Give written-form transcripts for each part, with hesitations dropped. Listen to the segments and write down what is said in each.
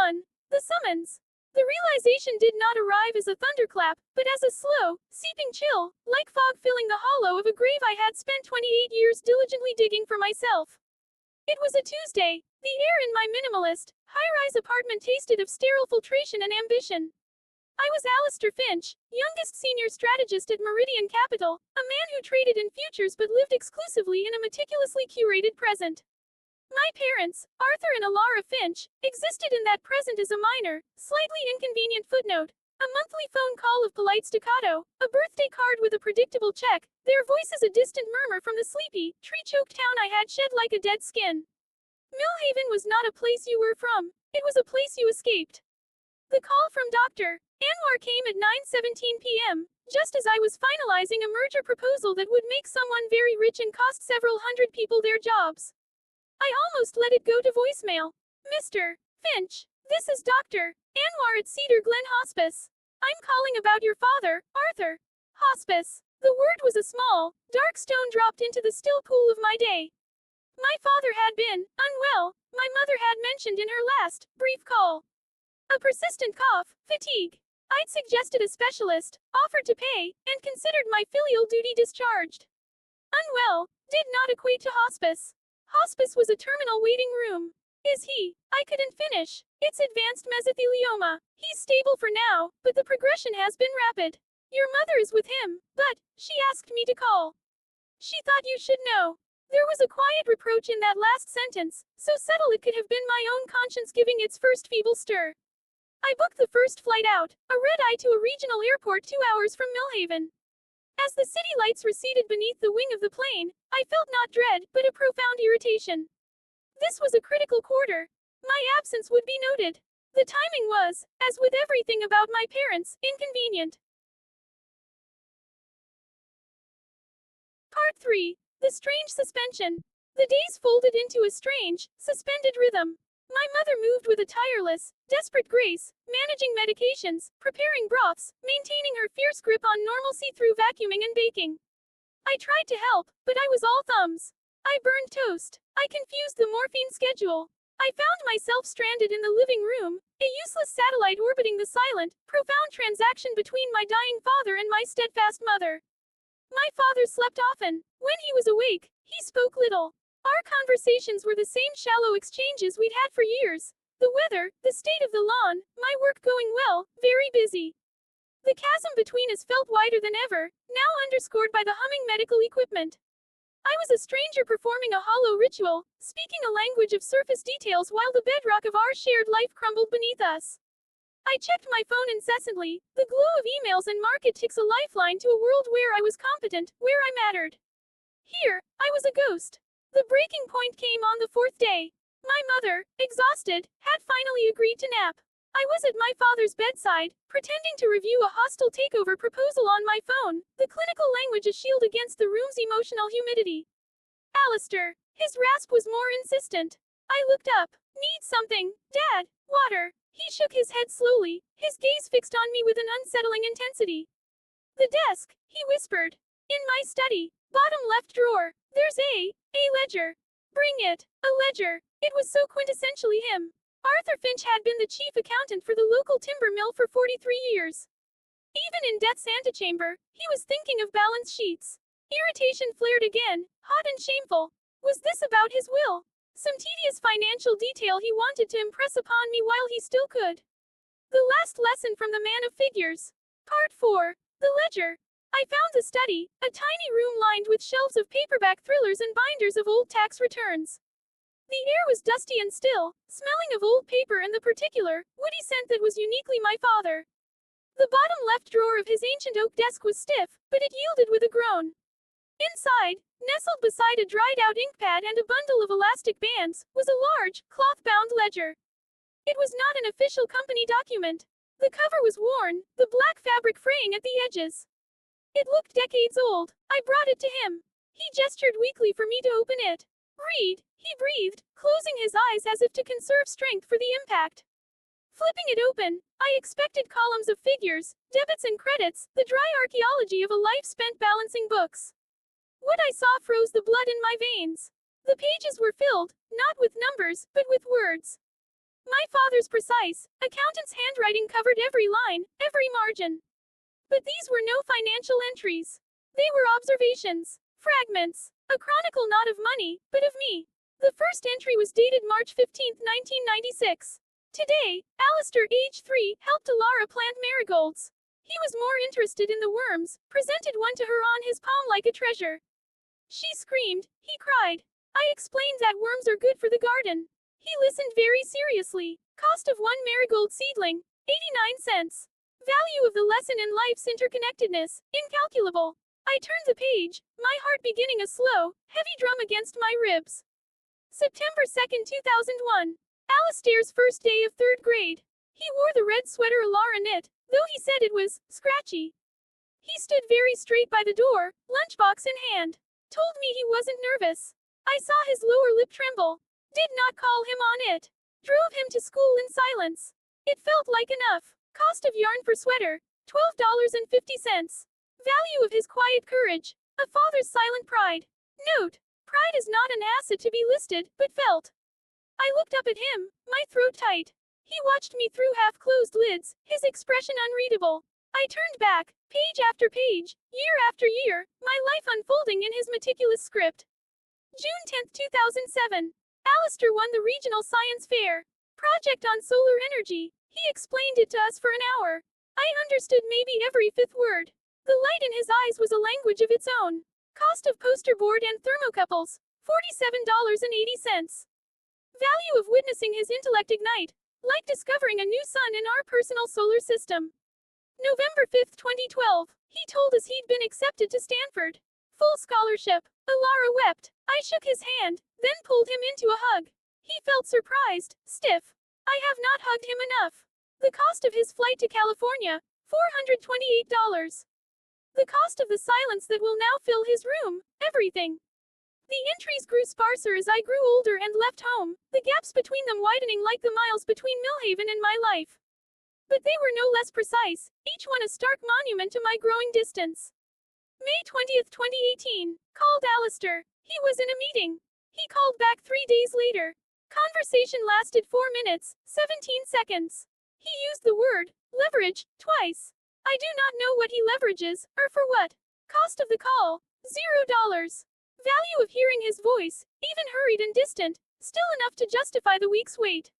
1. The summons. The realization did not arrive as a thunderclap, but as a slow, seeping chill, like fog filling the hollow of a grave I had spent 28 years diligently digging for myself. It was a Tuesday. The air in my minimalist, high-rise apartment tasted of sterile filtration and ambition. I was Alistair Finch, youngest senior strategist at Meridian Capital, a man who traded in futures but lived exclusively in a meticulously curated present. My parents, Arthur and Alara Finch, existed in that present as a minor, slightly inconvenient footnote. A monthly phone call of polite staccato, a birthday card with a predictable check, their voices a distant murmur from the sleepy, tree-choked town I had shed like a dead skin. Millhaven was not a place you were from, it was a place you escaped. The call from Dr. Anwar came at 9:17 p.m., just as I was finalizing a merger proposal that would make someone very rich and cost several hundred people their jobs. I almost let it go to voicemail. Mr. Finch, this is Dr. Anwar at Cedar Glen Hospice. I'm calling about your father, Arthur. Hospice. The word was a small, dark stone dropped into the still pool of my day. My father had been unwell, my mother had mentioned in her last, brief call. A persistent cough, fatigue. I'd suggested a specialist, offered to pay, and considered my filial duty discharged. Unwell did not equate to hospice. Hospice was a terminal waiting room. Is he? I couldn't finish. It's advanced mesothelioma. He's stable for now, but the progression has been rapid. Your mother is with him, but she asked me to call. She thought you should know. There was a quiet reproach in that last sentence, so subtle it could have been my own conscience giving its first feeble stir. I booked the first flight out, a red-eye to a regional airport 2 hours from Millhaven. As the city lights receded beneath the wing of the plane, I felt not dread, but a profound irritation. This was a critical quarter. My absence would be noted. The timing was, as with everything about my parents, inconvenient. Part 3. The strange suspension. The days folded into a strange, suspended rhythm. My mother moved with a tireless, desperate grace, managing medications, preparing broths, maintaining her fierce grip on normalcy through vacuuming and baking. I tried to help, but I was all thumbs. I burned toast. I confused the morphine schedule. I found myself stranded in the living room, a useless satellite orbiting the silent, profound transaction between my dying father and my steadfast mother. My father slept often. When he was awake, he spoke little. Our conversations were the same shallow exchanges we'd had for years. The weather, the state of the lawn, my work going well, very busy. The chasm between us felt wider than ever, now underscored by the humming medical equipment. I was a stranger performing a hollow ritual, speaking a language of surface details while the bedrock of our shared life crumbled beneath us. I checked my phone incessantly, the glow of emails and market ticks a lifeline to a world where I was competent, where I mattered. Here, I was a ghost. The breaking point came on the 4th day. My mother, exhausted, had finally agreed to nap. I was at my father's bedside, pretending to review a hostile takeover proposal on my phone, the clinical language a shield against the room's emotional humidity. Alistair. His rasp was more insistent. I looked up. Need something, Dad? Water. He shook his head slowly, his gaze fixed on me with an unsettling intensity. The desk, he whispered. In my study. Bottom left drawer. There's a ledger. Bring it. A ledger. It was so quintessentially him. Arthur Finch had been the chief accountant for the local timber mill for 43 years. Even in death's antechamber, he was thinking of balance sheets. Irritation flared again, hot and shameful. Was this about his will? Some tedious financial detail he wanted to impress upon me while he still could. The last lesson from the man of figures. Part 4. The ledger. I found the study, a tiny room lined with shelves of paperback thrillers and binders of old tax returns. The air was dusty and still, smelling of old paper and the particular, woody scent that was uniquely my father. The bottom left drawer of his ancient oak desk was stiff, but it yielded with a groan. Inside, nestled beside a dried-out inkpad and a bundle of elastic bands, was a large, cloth-bound ledger. It was not an official company document. The cover was worn, the black fabric fraying at the edges. It looked decades old. I brought it to him. He gestured weakly for me to open it. Read, he breathed, closing his eyes as if to conserve strength for the impact. Flipping it open, I expected columns of figures, debits and credits, the dry archaeology of a life spent balancing books. What I saw froze the blood in my veins. The pages were filled, not with numbers, but with words. My father's precise, accountant's handwriting covered every line, every margin. But these were no financial entries. They were observations, fragments, a chronicle not of money, but of me. The first entry was dated March 15, 1996. Today, Alistair, age 3, helped Alara plant marigolds. He was more interested in the worms, presented one to her on his palm like a treasure. She screamed, he cried. I explained that worms are good for the garden. He listened very seriously. Cost of one marigold seedling, 89 cents. Value of the lesson in life's interconnectedness, incalculable. I turned the page, my heart beginning a slow, heavy drum against my ribs. September 2, 2001. Alistair's first day of 3rd grade. He wore the red sweater Alara knit, though he said it was scratchy. He stood very straight by the door, lunchbox in hand. Told me he wasn't nervous. I saw his lower lip tremble. Did not call him on it. Drove him to school in silence. It felt like enough. Cost of yarn for sweater, $12.50. Value of his quiet courage, a father's silent pride. Note, pride is not an asset to be listed, but felt. I looked up at him, my throat tight. He watched me through half-closed lids, his expression unreadable. I turned back, page after page, year after year, my life unfolding in his meticulous script. June 10, 2007. Alistair won the regional science fair. Project on solar energy. He explained it to us for an hour. I understood maybe every 5th word. The light in his eyes was a language of its own. Cost of poster board and thermocouples, $47.80. Value of witnessing his intellect ignite, like discovering a new sun in our personal solar system. November 5, 2012. He told us he'd been accepted to Stanford. Full scholarship. Alara wept. I shook his hand, then pulled him into a hug. He felt surprised, stiff. I have not hugged him enough. The cost of his flight to California, $428. The cost of the silence that will now fill his room, everything. The entries grew sparser as I grew older and left home, the gaps between them widening like the miles between Millhaven and my life. But they were no less precise, each one a stark monument to my growing distance. May 20, 2018. Called Alistair. He was in a meeting. He called back 3 days later. Conversation lasted 4 minutes, 17 seconds. He used the word, leverage, twice. I do not know what he leverages, or for what. Cost of the call, $0. Value of hearing his voice, even hurried and distant, still enough to justify the week's wait.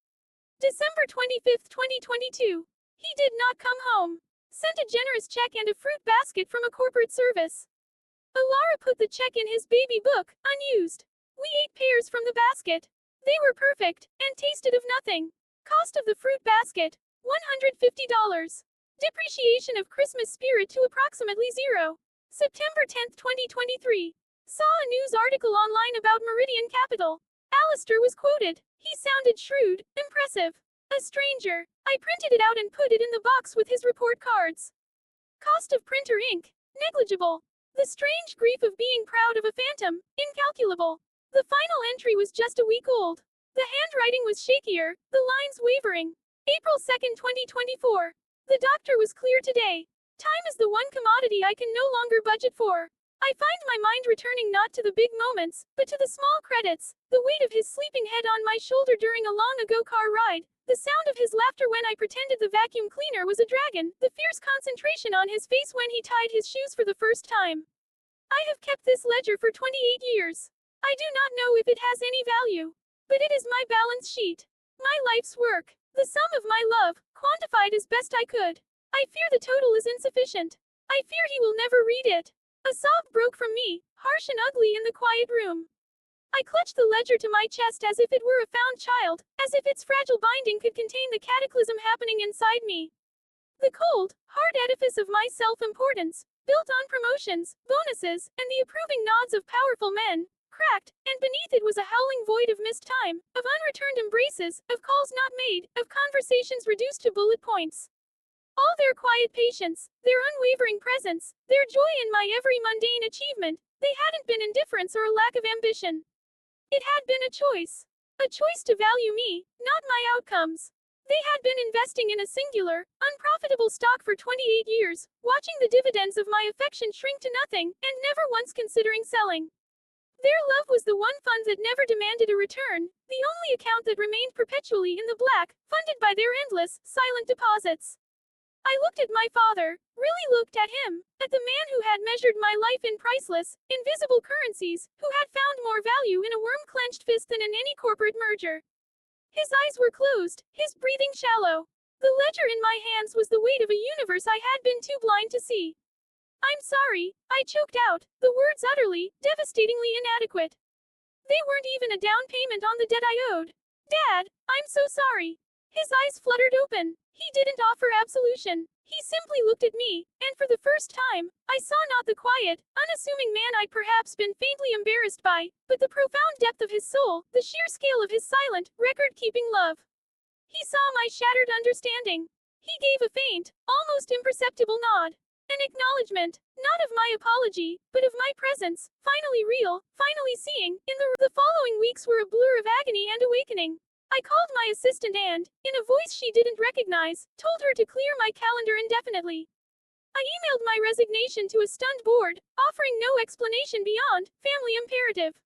December 25, 2022. He did not come home. Sent a generous check and a fruit basket from a corporate service. Alara put the check in his baby book, unused. We ate pears from the basket. They were perfect, and tasted of nothing. Cost of the fruit basket, $150. Depreciation of Christmas spirit to approximately 0. September 10, 2023. Saw a news article online about Meridian Capital. Alistair was quoted. He sounded shrewd, impressive. A stranger. I printed it out and put it in the box with his report cards. Cost of printer ink, negligible. The strange grief of being proud of a phantom, incalculable. The final entry was just a week old. The handwriting was shakier, the lines wavering. April 2, 2024. The doctor was clear today. Time is the one commodity I can no longer budget for. I find my mind returning not to the big moments, but to the small credits, the weight of his sleeping head on my shoulder during a long-ago car ride, the sound of his laughter when I pretended the vacuum cleaner was a dragon, the fierce concentration on his face when he tied his shoes for the first time. I have kept this ledger for 28 years. I do not know if it has any value, but it is my balance sheet. My life's work, the sum of my love, quantified as best I could. I fear the total is insufficient. I fear he will never read it. A sob broke from me, harsh and ugly in the quiet room. I clutched the ledger to my chest as if it were a found child, as if its fragile binding could contain the cataclysm happening inside me. The cold, hard edifice of my self-importance, built on promotions, bonuses, and the approving nods of powerful men, cracked, and beneath it was a howling void of missed time, of unreturned embraces, of calls not made, of conversations reduced to bullet points. All their quiet patience, their unwavering presence, their joy in my every mundane achievement, they hadn't been indifference or a lack of ambition. It had been a choice. A choice to value me, not my outcomes. They had been investing in a singular, unprofitable stock for 28 years, watching the dividends of my affection shrink to nothing, and never once considering selling. Their love was the one fund that never demanded a return, the only account that remained perpetually in the black, funded by their endless, silent deposits. I looked at my father, really looked at him, at the man who had measured my life in priceless, invisible currencies, who had found more value in a worm-clenched fist than in any corporate merger. His eyes were closed, his breathing shallow. The ledger in my hands was the weight of a universe I had been too blind to see. I'm sorry, I choked out, the words utterly, devastatingly inadequate. They weren't even a down payment on the debt I owed. Dad, I'm so sorry. His eyes fluttered open. He didn't offer absolution. He simply looked at me, and for the first time, I saw not the quiet, unassuming man I'd perhaps been faintly embarrassed by, but the profound depth of his soul, the sheer scale of his silent, record-keeping love. He saw my shattered understanding. He gave a faint, almost imperceptible nod. An acknowledgement, not of my apology, but of my presence, finally real, finally seeing. The following weeks were a blur of agony and awakening. I called my assistant and, in a voice she didn't recognize, told her to clear my calendar indefinitely. I emailed my resignation to a stunned board, offering no explanation beyond family imperative.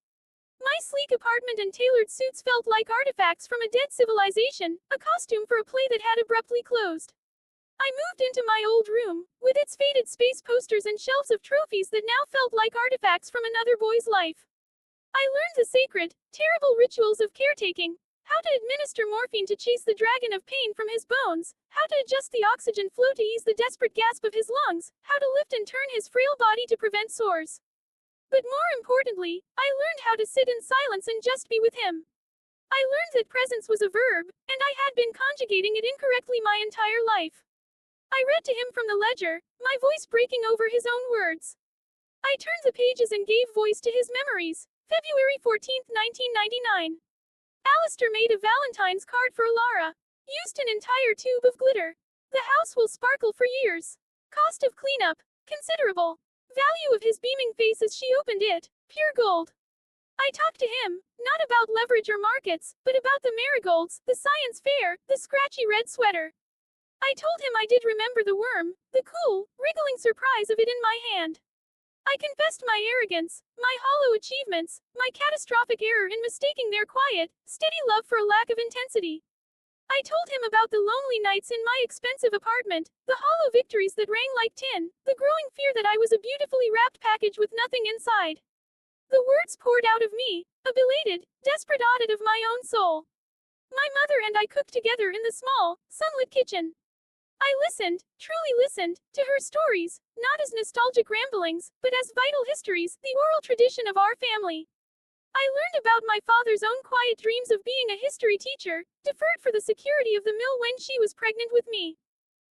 My sleek apartment and tailored suits felt like artifacts from a dead civilization, a costume for a play that had abruptly closed. I moved into my old room, with its faded space posters and shelves of trophies that now felt like artifacts from another boy's life. I learned the sacred, terrible rituals of caretaking, how to administer morphine to chase the dragon of pain from his bones, how to adjust the oxygen flow to ease the desperate gasp of his lungs, how to lift and turn his frail body to prevent sores. But more importantly, I learned how to sit in silence and just be with him. I learned that presence was a verb, and I had been conjugating it incorrectly my entire life. I read to him from the ledger, my voice breaking over his own words. I turned the pages and gave voice to his memories. February 14, 1999. Alistair made a Valentine's card for Lara. Used an entire tube of glitter. The house will sparkle for years. Cost of cleanup, considerable. Value of his beaming face as she opened it, pure gold. I talked to him, not about leverage or markets, but about the marigolds, the science fair, the scratchy red sweater. I told him I did remember the worm, the cool, wriggling surprise of it in my hand. I confessed my arrogance, my hollow achievements, my catastrophic error in mistaking their quiet, steady love for a lack of intensity. I told him about the lonely nights in my expensive apartment, the hollow victories that rang like tin, the growing fear that I was a beautifully wrapped package with nothing inside. The words poured out of me, a belated, desperate audit of my own soul. My mother and I cooked together in the small, sunlit kitchen. I listened, truly listened, to her stories, not as nostalgic ramblings, but as vital histories, the oral tradition of our family. I learned about my father's own quiet dreams of being a history teacher, deferred for the security of the mill when she was pregnant with me.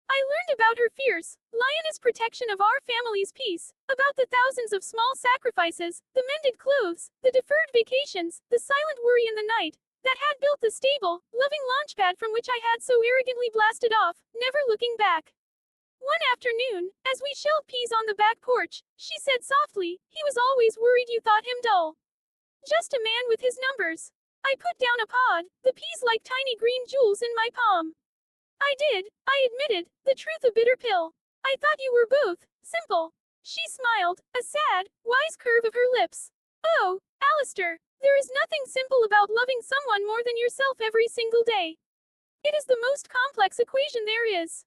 I learned about her fierce, lioness protection of our family's peace, about the thousands of small sacrifices, the mended clothes, the deferred vacations, the silent worry in the night, that had built the stable, loving launchpad from which I had so arrogantly blasted off, never looking back. One afternoon, as we shelled peas on the back porch, she said softly, "He was always worried you thought him dull. Just a man with his numbers." I put down a pod, the peas like tiny green jewels in my palm. I did, I admitted, the truth a bitter pill. I thought you were both simple. She smiled, a sad, wise curve of her lips. "Oh, Alistair, there is nothing simple about loving someone more than yourself every single day. It is the most complex equation there is."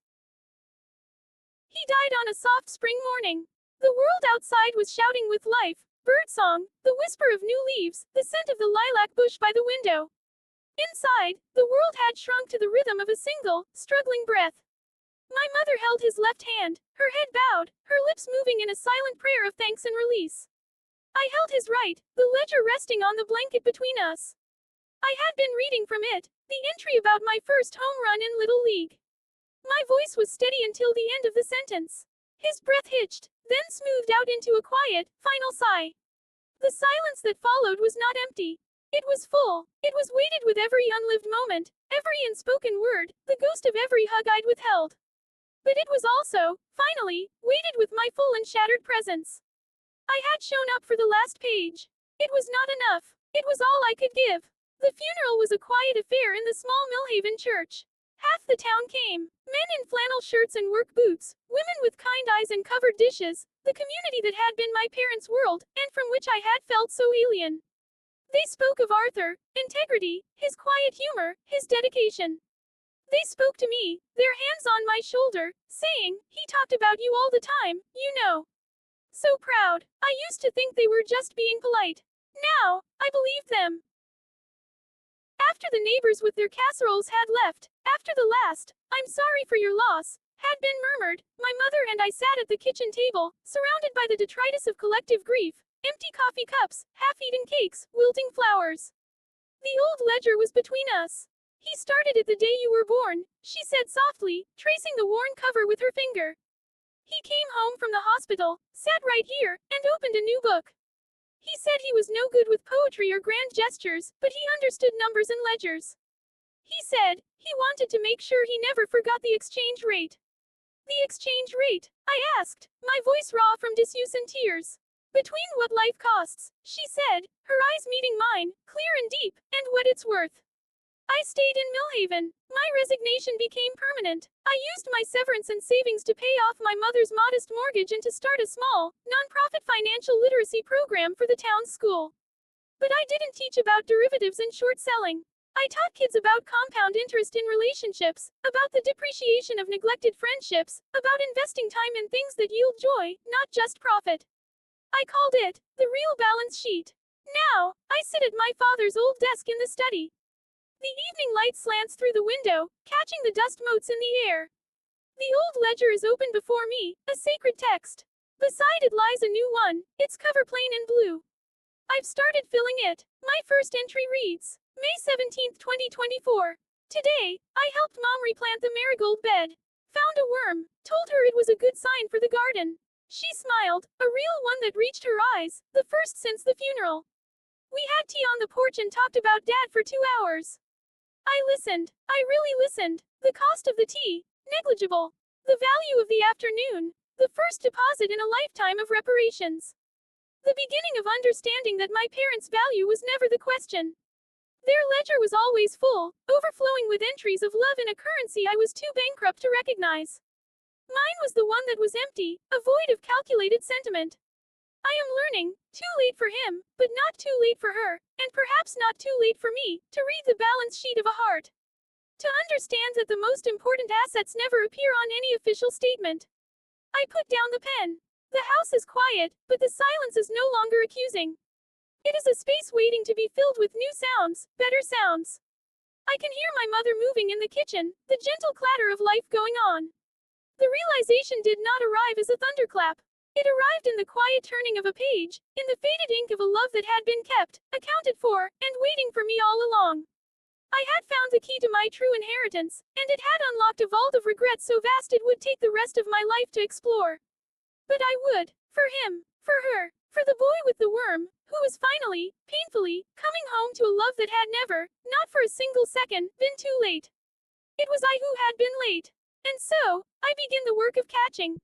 He died on a soft spring morning. The world outside was shouting with life, birdsong, the whisper of new leaves, the scent of the lilac bush by the window. Inside, the world had shrunk to the rhythm of a single, struggling breath. My mother held his left hand, her head bowed, her lips moving in a silent prayer of thanks and release. I held his right, the ledger resting on the blanket between us. I had been reading from it, the entry about my first home run in Little League. My voice was steady until the end of the sentence. His breath hitched, then smoothed out into a quiet, final sigh. The silence that followed was not empty. It was full. It was weighted with every unlived moment, every unspoken word, the ghost of every hug I'd withheld. But it was also, finally, weighted with my full and shattered presence. I had shown up for the last page. It was not enough. It was all I could give. The funeral was a quiet affair in the small Millhaven church. Half the town came. Men in flannel shirts and work boots, women with kind eyes and covered dishes, the community that had been my parents' world, and from which I had felt so alien. They spoke of Arthur, integrity, his quiet humor, his dedication. They spoke to me, their hands on my shoulder, saying, "He talked about you all the time, you know." So proud. I used to think they were just being polite. Now, I believe them. After the neighbors with their casseroles had left, after the last, "I'm sorry for your loss," had been murmured, my mother and I sat at the kitchen table, surrounded by the detritus of collective grief, empty coffee cups, half-eaten cakes, wilting flowers. The old ledger was between us. "He started it the day you were born," she said softly, tracing the worn cover with her finger. "He came home from the hospital, sat right here, and opened a new book. He said he was no good with poetry or grand gestures, but he understood numbers and ledgers. He said he wanted to make sure he never forgot the exchange rate." "The exchange rate?" I asked, my voice raw from disuse and tears. "Between what life costs," she said, her eyes meeting mine, clear and deep, "and what it's worth." I stayed in Millhaven. My resignation became permanent. I used my severance and savings to pay off my mother's modest mortgage and to start a small, nonprofit financial literacy program for the town's school. But I didn't teach about derivatives and short selling. I taught kids about compound interest in relationships, about the depreciation of neglected friendships, about investing time in things that yield joy, not just profit. I called it the real balance sheet. Now, I sit at my father's old desk in the study. The evening light slants through the window, catching the dust motes in the air. The old ledger is open before me, a sacred text. Beside it lies a new one, its cover plain and blue. I've started filling it. My first entry reads, May 17, 2024. Today, I helped Mom replant the marigold bed. Found a worm, told her it was a good sign for the garden. She smiled, a real one that reached her eyes, the first since the funeral. We had tea on the porch and talked about Dad for 2 hours. I listened. I really listened. The cost of the tea, negligible. The value of the afternoon, the first deposit in a lifetime of reparations. The beginning of understanding that my parents' value was never the question. Their ledger was always full, overflowing with entries of love in a currency I was too bankrupt to recognize. Mine was the one that was empty, a void of calculated sentiment. I am learning, too late for him, but not too late for her, and perhaps not too late for me, to read the balance sheet of a heart. To understand that the most important assets never appear on any official statement. I put down the pen. The house is quiet, but the silence is no longer accusing. It is a space waiting to be filled with new sounds, better sounds. I can hear my mother moving in the kitchen, the gentle clatter of life going on. The realization did not arrive as a thunderclap. It arrived in the quiet turning of a page, in the faded ink of a love that had been kept, accounted for, and waiting for me all along. I had found the key to my true inheritance, and it had unlocked a vault of regret so vast it would take the rest of my life to explore. But I would, for him, for her, for the boy with the worm, who was finally, painfully, coming home to a love that had never, not for a single second, been too late. It was I who had been late. And so, I began the work of catching,